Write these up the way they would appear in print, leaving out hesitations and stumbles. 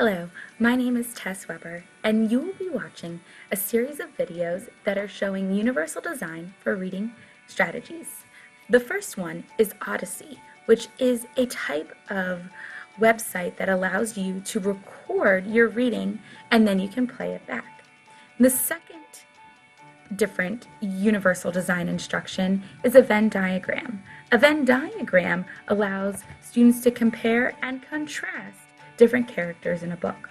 Hello, my name is Tess Weber, and you will be watching a series of videos that are showing universal design for reading strategies. The first one is Odyssey, which is a type of website that allows you to record your reading and then you can play it back. The second different universal design instruction is a Venn diagram. A Venn diagram allows students to compare and contrast different characters in a book.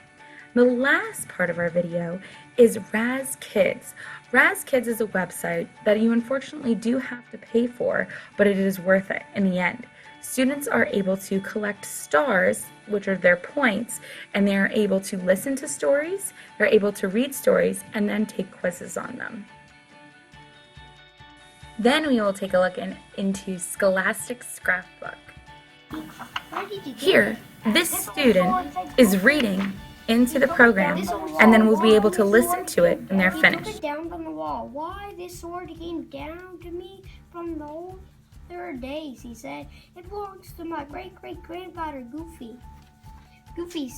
The last part of our video is Raz Kids. Raz Kids is a website that you unfortunately do have to pay for, but it is worth it in the end. Students are able to collect stars, which are their points, and they are able to listen to stories, they're able to read stories, and then take quizzes on them. Then we will take a look into Scholastic Scrapbook. Here, this student is reading into the program, and then we'll be able to listen to it when they're finished. He took it down from the wall. Why, this sword came down to me from the older days, he said. It belongs to my great-great-grandfather, Goofy. Goofy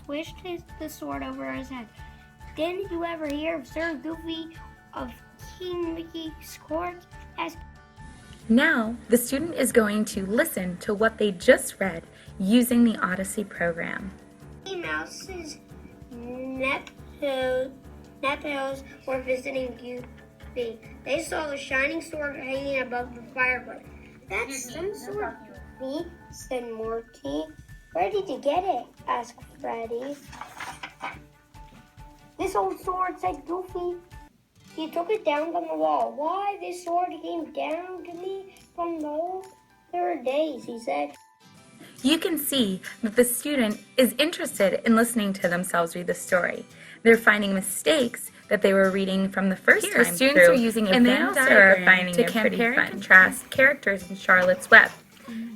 swished the sword over his head. Didn't you ever hear of Sir Goofy of King Mickey's court? Now, the student is going to listen to what they just read using the Odyssey program. Mickey Mouse's nephews were visiting Goofy. They saw the shining sword hanging above the fireplace. That's some sword, Goofy, said Morty. Where did you get it? Asked Freddy. This old sword, said Goofy. He took it down from the wall. Why, this sword came down to me from the older days, he said. You can see that the student is interested in listening to themselves read the story. They're finding mistakes that they were reading from the first time students through, are using a and they Venn also diagram are finding to it compare pretty and fun. contrast characters in Charlotte's Web.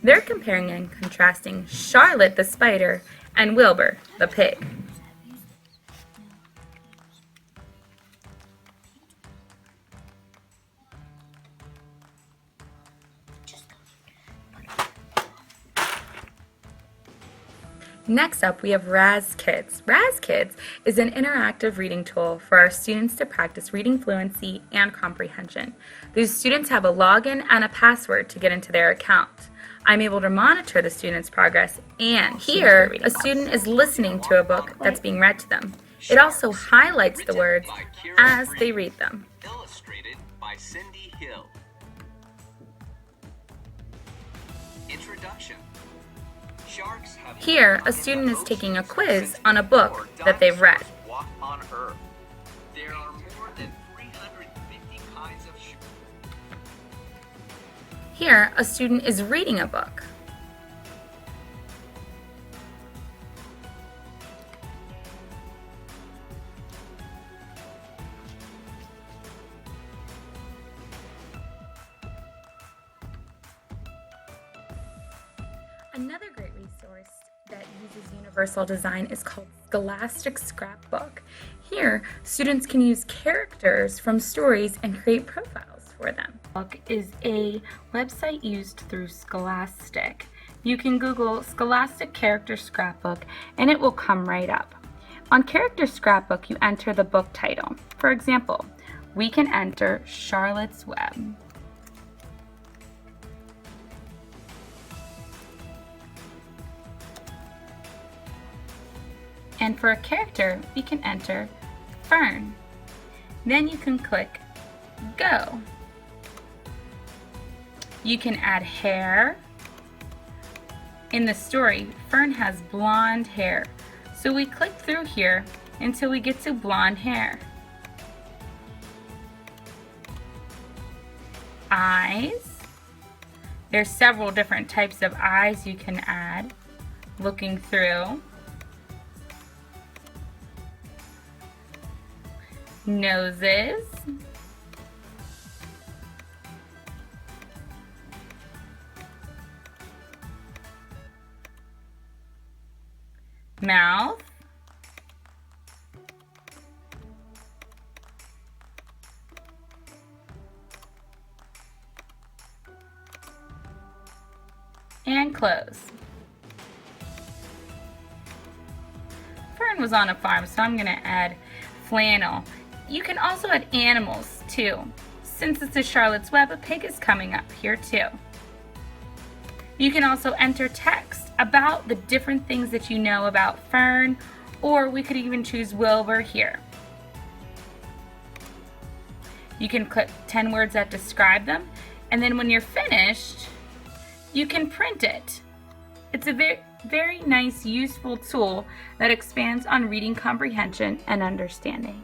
They're comparing and contrasting Charlotte the spider and Wilbur the pig. Next up, we have Raz Kids. Raz Kids is an interactive reading tool for our students to practice reading fluency and comprehension. These students have a login and a password to get into their account. I'm able to monitor the student's progress, and here, a student is listening to a book that's being read to them. It also highlights the words as they read them. Illustrated by Cindy Hill. Introduction. Here, a student is taking a quiz on a book that they've read. Walk on Earth. There are more than 350 kinds of Here, a student is reading a book. Another great resource that uses universal design is called Scholastic Scrapbook. Here, students can use characters from stories and create profiles for them. Book is a website used through Scholastic. You can Google Scholastic Character Scrapbook and it will come right up. On Character Scrapbook, you enter the book title. For example, we can enter Charlotte's Web. And for a character, we can enter Fern. Then you can click Go. You can add hair. In the story, Fern has blonde hair. So we click through here until we get to blonde hair. Eyes. There's several different types of eyes you can add. Looking through. Noses, mouth, and close. Fern was on a farm, so I'm going to add flannel. You can also add animals too. Since this is Charlotte's Web, a pig is coming up here too. You can also enter text about the different things that you know about Fern, or we could even choose Wilbur here. You can click 10 words that describe them, and then when you're finished, you can print it. It's a very nice, useful tool that expands on reading comprehension and understanding.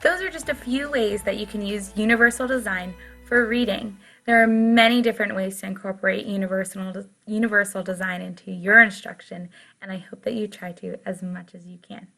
Those are just a few ways that you can use universal design for reading. There are many different ways to incorporate universal design into your instruction, and I hope that you try to as much as you can.